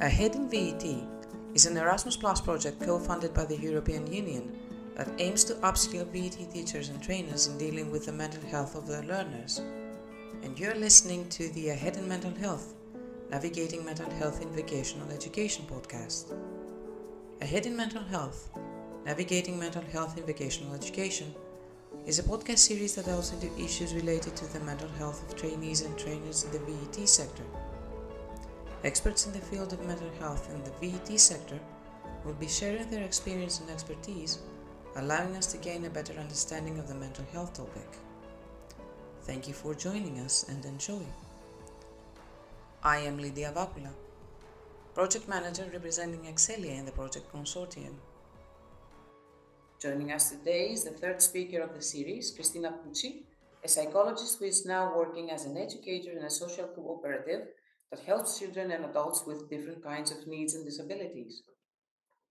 Ahead in VET is an Erasmus Plus project co-funded by the European Union that aims to upskill VET teachers and trainers in dealing with the mental health of their learners. And you're listening to the Ahead in Mental Health, Navigating Mental Health in Vocational Education podcast. Ahead in Mental Health, Navigating Mental Health in Vocational Education is a podcast series that delves into issues related to the mental health of trainees and trainers in the VET sector. Experts in the field of mental health in the VET sector will be sharing their experience and expertise, allowing us to gain a better understanding of the mental health topic. Thank you for joining us and enjoy. I am Lydia Vakula, Project Manager representing Excelia in the project consortium. Joining us today is the third speaker of the series, Cristina Pucci, a psychologist who is now working as an educator in a social cooperative that helps children and adults with different kinds of needs and disabilities.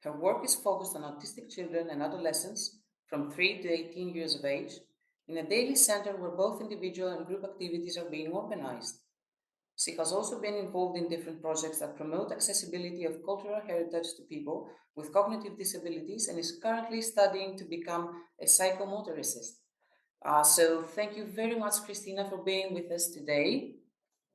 Her work is focused on autistic children and adolescents from 3 to 18 years of age in a daily center where both individual and group activities are being organized. She has also been involved in different projects that promote accessibility of cultural heritage to people with cognitive disabilities and is currently studying to become a psychomotricist. So thank you very much, Cristina, for being with us today.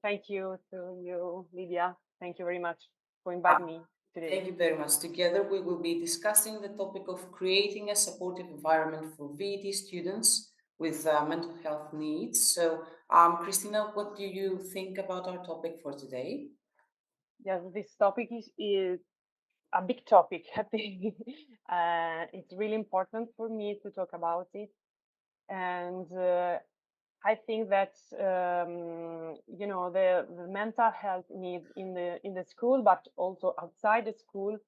Thank you to you, Lydia. Thank you very much for inviting me today. Thank you very much. Together, we will be discussing the topic of creating a supportive environment for VET students with mental health needs. So, Cristina, what do you think about our topic for today? Yes, this topic is a big topic. I think it's really important for me to talk about it, and I think that the mental health needs in the school, but also outside the school,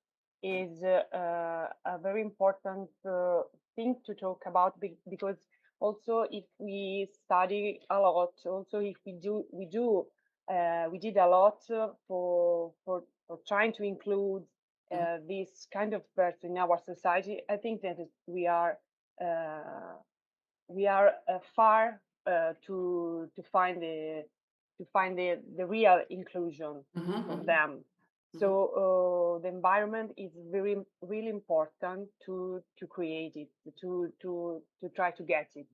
is a very important thing to talk about because also if we study a lot, also if we did a lot for trying to include this kind of person in our society. I think that uh, we are far to find the real inclusion of them. So the environment is really important to create it, to try to get it.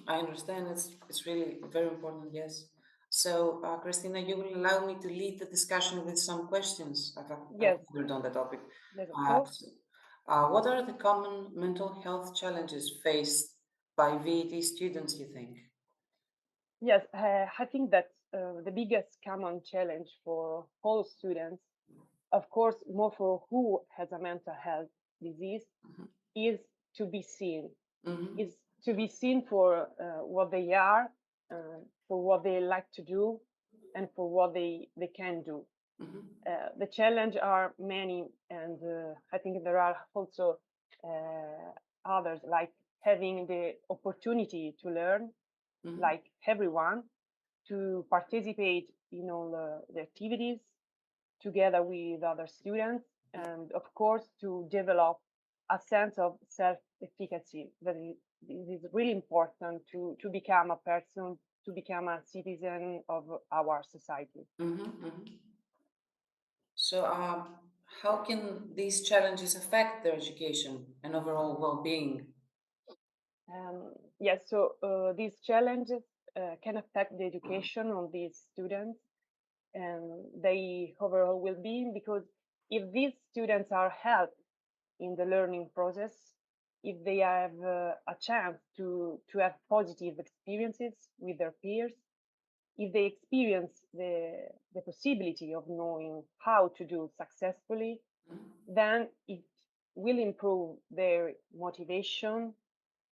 I understand. It's really very important. Yes. So, Christina, you will allow me to lead the discussion with some questions I've Yes, gathered on the topic. yes, of Uh, course. so, what are the common mental health challenges faced by VET students, you think? Yes, I think that the biggest common challenge for all students, of course, more for who has a mental health disease, is to be seen. Mm-hmm. Is to be seen for what they are, for what they like to do, and for what they can do. The challenge are many, and I think there are also others, like having the opportunity to learn, like everyone, to participate in all the activities together with other students, and of course to develop a sense of self-efficacy that is really important to become a person, to become a citizen of our society. So, how can these challenges affect their education and overall well-being? Yes, so these challenges can affect the education of these students and their overall well-being, because if these students are helped in the learning process, if they have a chance to have positive experiences with their peers, if they experience the possibility of knowing how to do successfully, then it will improve their motivation,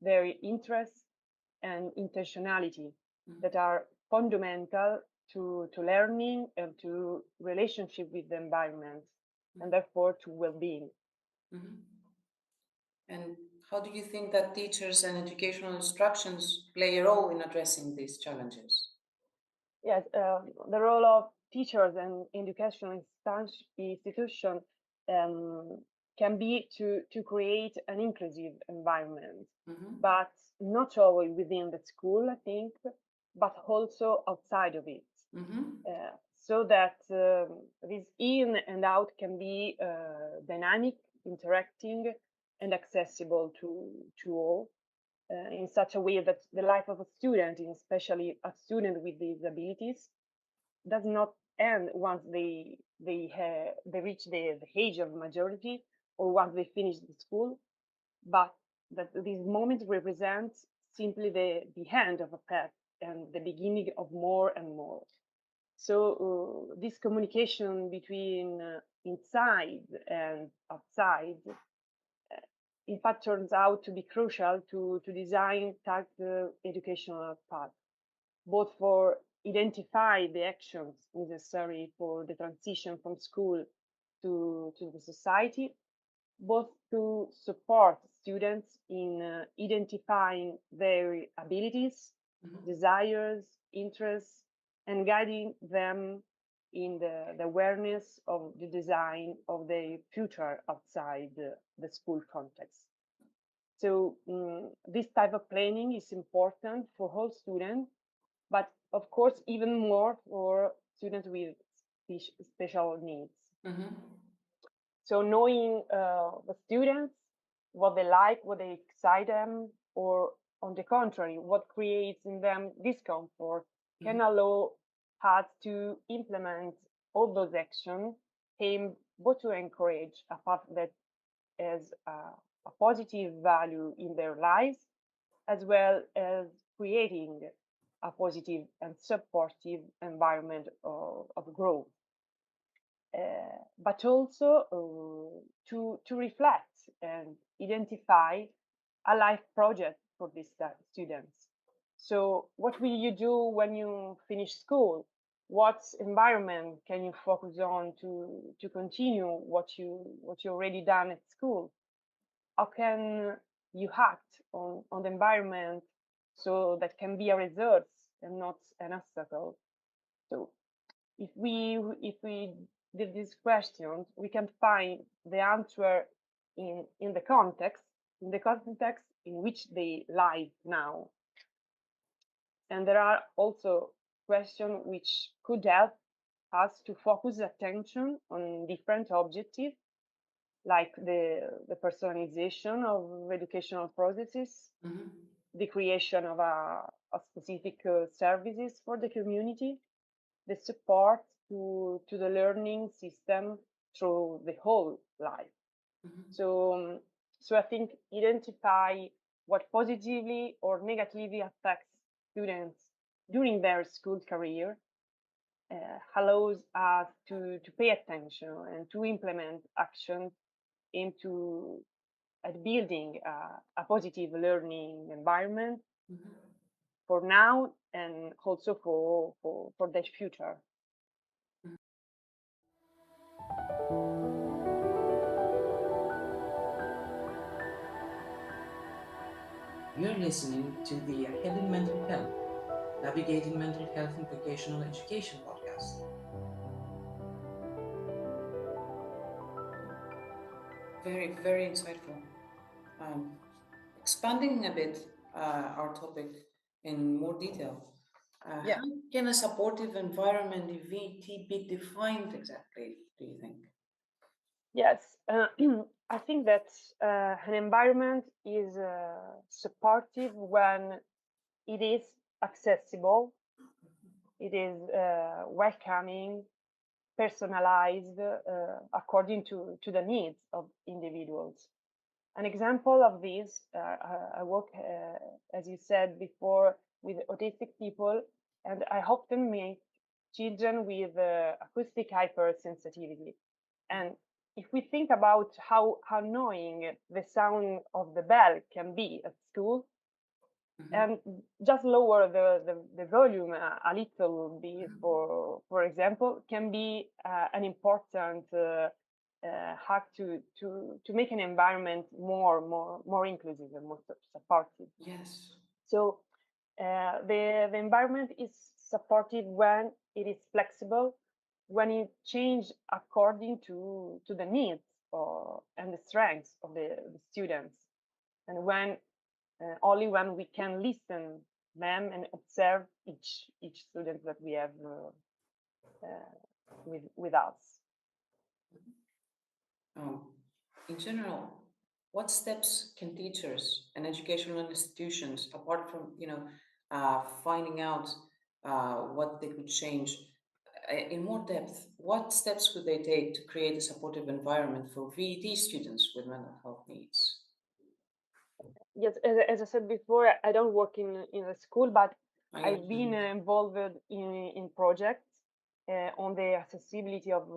their interests, and intentionality that are fundamental to learning and to relationship with the environment, and therefore to well-being. And how do you think that teachers and educational instructions play a role in addressing these challenges? Yes, the role of teachers and educational institution um, can be to create an inclusive environment, but not only within the school, I think, but also outside of it. Mm-hmm. So that this in and out can be dynamic, interacting, and accessible to all in such a way that the life of a student, and especially a student with disabilities, does not end once they reach the age of majority or once they finish the school, but that these moments represent simply the end of a path and the beginning of more and more. So this communication between inside and outside, in fact, turns out to be crucial to design targeted educational path, both for identify the actions necessary for the transition from school to the society, both to support students in identifying their abilities, Mm-hmm. desires, interests, and guiding them in the awareness of the design of their future outside the school context. So this type of planning is important for all students, but of course, even more for students with special needs. Mm-hmm. So knowing the students, what they like, what they excite them, or on the contrary, what creates in them discomfort, Mm-hmm. can allow us to implement all those actions aimed both to encourage a path that has a positive value in their lives, as well as creating a positive and supportive environment of growth. But also to reflect and identify a life project for these students. So, what will you do when you finish school? What environment can you focus on to continue what you already done at school? How can you act on the environment so that can be a result and not an obstacle? So if we did these questions, we can find the answer in the context in which they live now. And there are also questions which could help us to focus attention on different objectives, like the personalization of educational processes, Mm-hmm. the creation of a specific services for the community, the support to the learning system through the whole life. Mm-hmm. So I think identify what positively or negatively affects students during their school career allows us to pay attention and to implement actions into at building a positive learning environment Mm-hmm. for now and also for the future. You're listening to the Hidden Mental Health, Navigating Mental Health in Vocational Education podcast. Very, very insightful. Um, Expanding a bit our topic in more detail, Yeah. how can a supportive environment in VT be defined exactly, do you think? Yes, I think that an environment is supportive when it is accessible, it is welcoming, personalized according to the needs of individuals. An example of this, I work, as you said before, with autistic people, and I often meet children with acoustic hypersensitivity. And if we think about how annoying the sound of the bell can be at school, Mm-hmm. and just lower the volume a little bit, for example, can be an important hack to make an environment more inclusive and more supportive. Yes. So the environment is supportive when it is flexible, when it change according to the needs and the strengths of the students, and when only when we can listen them and observe each student that we have with us. In general, what steps can teachers and educational institutions, apart from finding out what they could change, in more depth, what steps could they take to create a supportive environment for VET students with mental health needs? Yes, as I said before, I don't work in a school, but I I've been understand. involved in projects on the accessibility of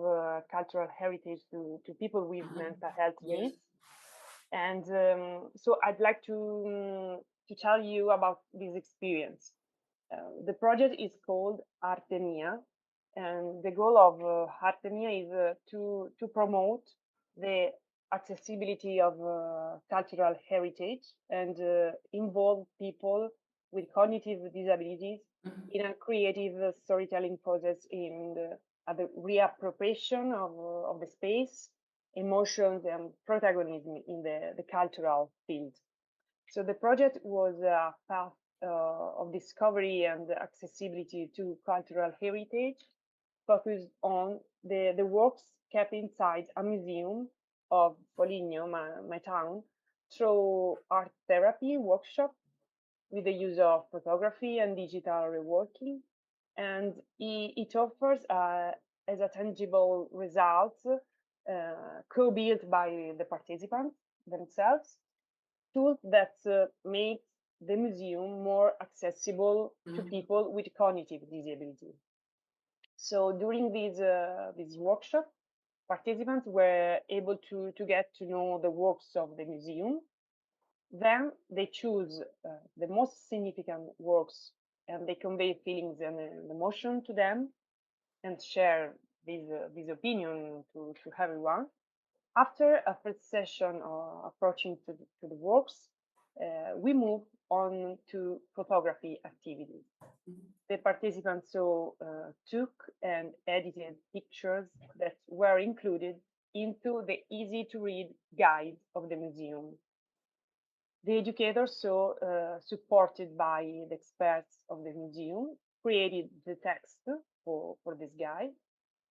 cultural heritage to people with Uh-huh. mental health Yes. needs. And so I'd like to tell you about this experience. The project is called Artemia, and the goal of Artemia is to promote the accessibility of cultural heritage and involve people with cognitive disabilities Mhm. in a creative storytelling process in the reappropriation of the space, emotions, and protagonism in the cultural field. So the project was a path of discovery and accessibility to cultural heritage, focused on the works kept inside a museum of Foligno, my town, through art therapy workshop with the use of photography and digital reworking. And it offers as a tangible result, co-built by the participants themselves, tools that make the museum more accessible to Mhm. people with cognitive disability. So during this workshop, participants were able to get to know the works of the museum. Then they choose the most significant works and they convey feelings and emotion to them and share this opinion to everyone. After a first session approaching to the works, we move on to photography activities. The participants so took and edited pictures that were included into the easy to read guide of the museum. The educators, so supported by the experts of the museum, created the text for this guide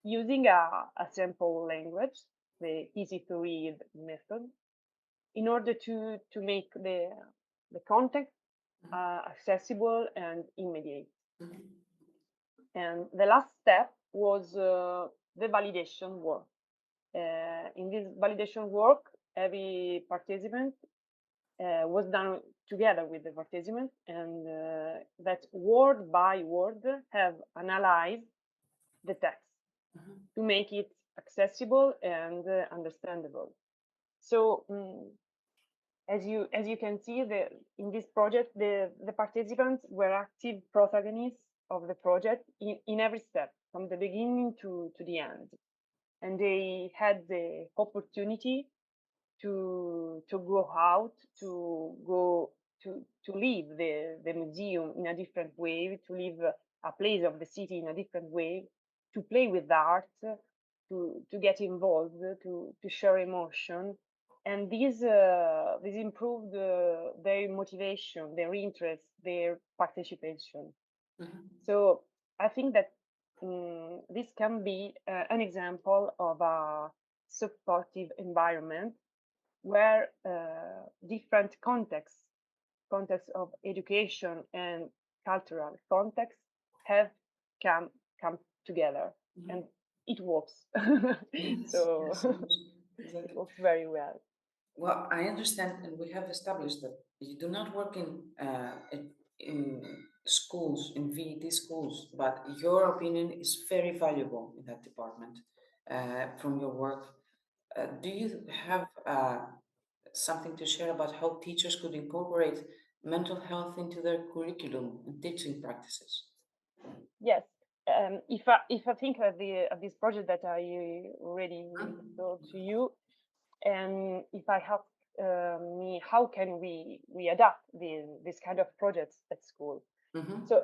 using a simple language, the easy to read method, in order to make the content accessible and immediate. Mhm. And the last step was the validation work. In this validation work, every participant was done together with the participant, and that word by word have analyzed the text Mhm. to make it accessible and understandable. So as you can see, in this project, the participants were active protagonists of the project in every step, from the beginning to the end. And they had the opportunity to go out, to go to leave the museum in a different way, to leave a place of the city in a different way, to play with art, to get involved, to share emotion, and this improved their motivation, their interest, their participation. Mhm. So I think that this can be an example of a supportive environment where different contexts of education and cultural context have come come together, Mhm. and it works. Yes, So yes, yes, it exactly. works very well. Well, I understand, and we have established that you do not work in schools, in VET schools, but your opinion is very valuable in that department from your work. Do you have something to share about how teachers could incorporate mental health into their curriculum and teaching practices? Yes. If I think of this project that I already told to you, and if I ask me how can we adapt this kind of projects at school. Mm-hmm. So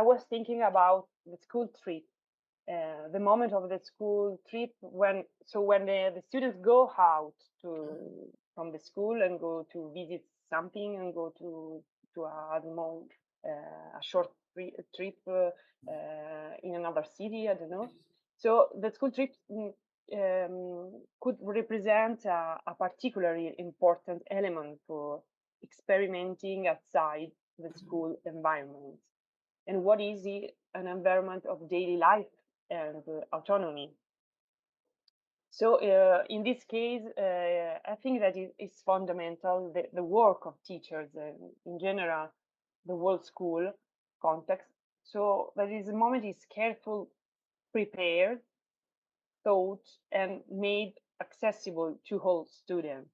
I was thinking about the school trip, the moment of the school trip when the students go out to from the school and go to visit something and go to a mall a short trip in another city, I don't know. So the school trip could represent a particularly important element for experimenting outside the school environment. And what is an environment of daily life and autonomy? So in this case, I think that it's fundamental, the work of teachers in general, the whole school context. So that this moment is careful, prepared, thought, and made accessible to all students,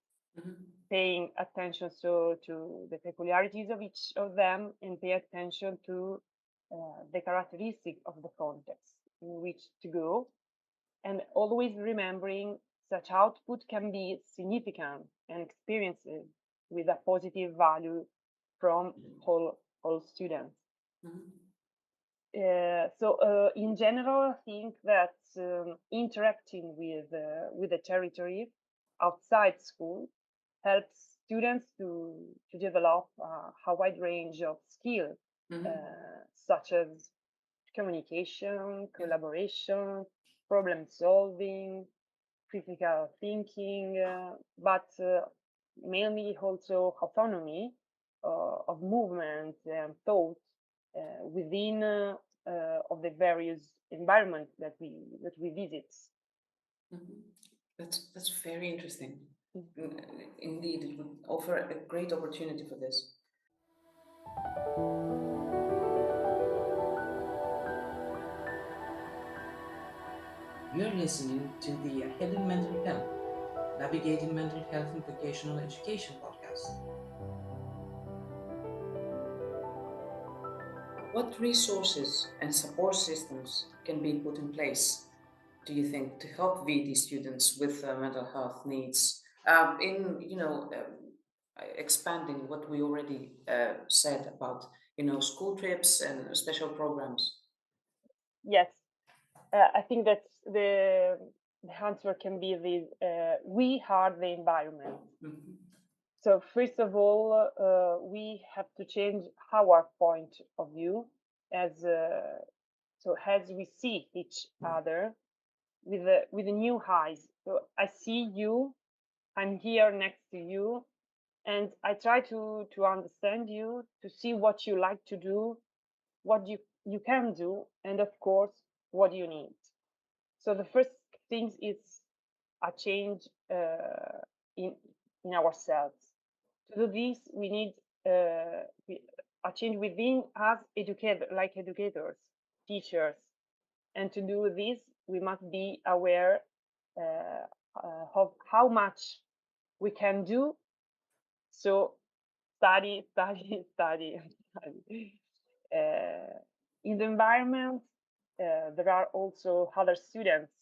paying attention to the peculiarities of each of them and pay attention to the characteristics of the context in which to go, and always remembering such output can be significant and experienced with a positive value from all students. In general, I think that interacting with the territory outside school helps students to develop a wide range of skills, such as communication, collaboration, problem solving, critical thinking, but mainly also autonomy of movement and thought within of the various environments that we visit. That's very interesting. Indeed, it would offer a great opportunity for this. You're listening to the Hidden Mental Health, Navigating Mental Health in Vocational Education podcast. What resources and support systems can be put in place, do you think, to help VD students with mental health needs? Expanding what we already said about school trips and special programs. Yes, I think that the answer can be this: we are the environment. So first of all, we have to change our point of view as we see each other with a new eyes. So I see you, I'm here next to you, and I try to understand you, to see what you like to do, what you can do, and of course what you need. So the first thing is a change in ourselves. To do this, we need a change within us, educators, teachers, and to do this, we must be aware of how much we can do. So study, study, study, study. In the environment, there are also other students.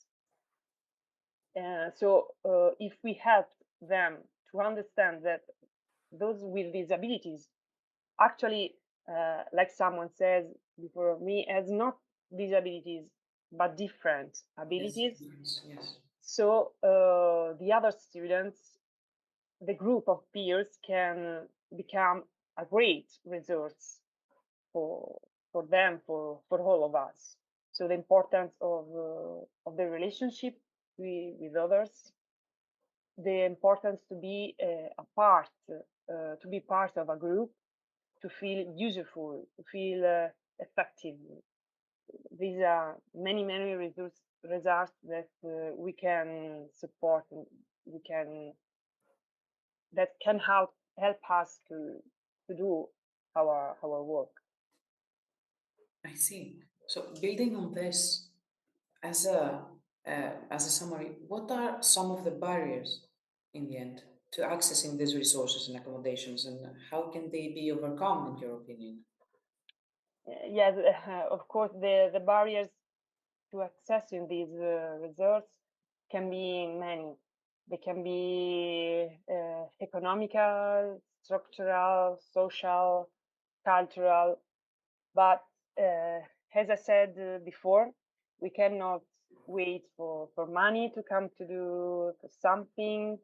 If we help them to understand that those with disabilities actually, like someone says before me, has not disabilities but different abilities. Yes. So the other students, the group of peers, can become a great resource for them, for all of us. So the importance of the relationship with others, the importance to be to be part of a group, to feel useful, to feel effective. These are many results that we can support, and we can that can help us to do our work. I see. So building on this, as a summary, what are some of the barriers in the end to accessing these resources and accommodations, and how can they be overcome, in your opinion? Yes, of course, the barriers to accessing these resources can be many. They can be economical, structural, social, cultural. But as I said before, we cannot wait for money to come to do something.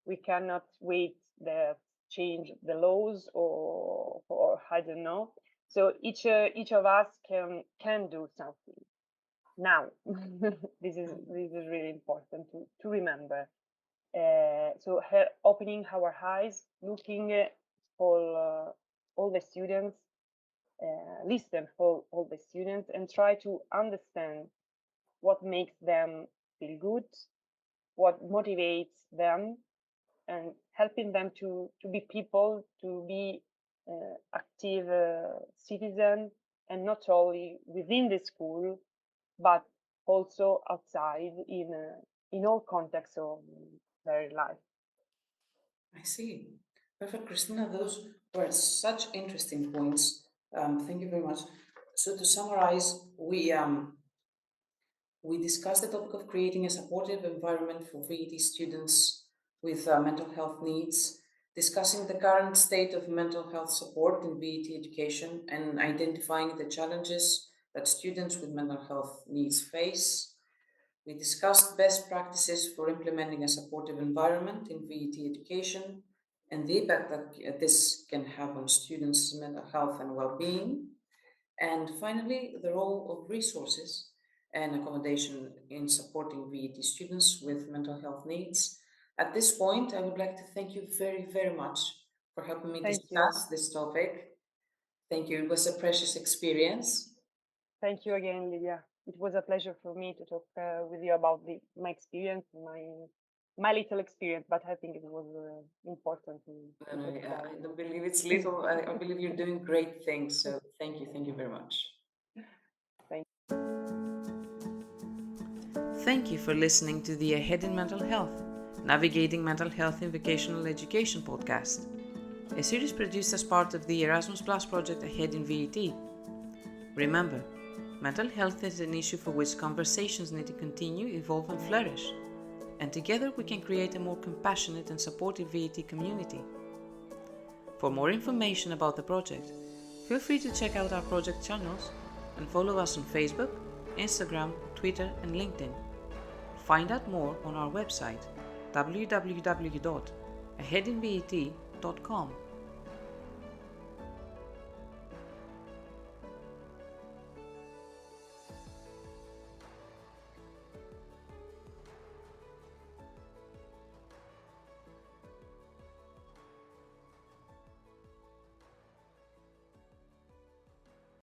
We cannot wait the change the laws or I don't know. So each of us can do something now. This is really important to remember. So opening our eyes, looking all the students, listen for all the students, and try to understand what makes them feel good, what motivates them, and helping them to be people, to be active citizens, and not only within the school, but also outside in all contexts of their life. I see. Perfect, Christina. Those were such interesting points. Thank you very much. So to summarize, we discussed the topic of creating a supportive environment for VET students with mental health needs, discussing the current state of mental health support in VET education, and identifying the challenges that students with mental health needs face. We discussed best practices for implementing a supportive environment in VET education and the impact that this can have on students' mental health and well-being. And finally, the role of resources and accommodation in supporting VET students with mental health needs. At this point, I would like to thank you very, very much for helping me Thank you. discuss this topic. Thank you. It was a precious experience. Thank you again, Lydia. It was a pleasure for me to talk with you about my experience, my little experience, but I think it was important to No, talk about I it. don't believe it's little. I believe you're doing great things. So thank you. Thank you very much. Thank Thank you for listening to the Ahead in Mental Health, Navigating Mental Health in Vocational Education podcast, a series produced as part of the Erasmus Plus project Ahead in VET. Remember, mental health is an issue for which conversations need to continue, evolve and flourish, and together we can create a more compassionate and supportive VET community. For more information about the project, feel free to check out our project channels and follow us on Facebook, Instagram, Twitter and LinkedIn. Find out more on our website www.aheadinvet.com.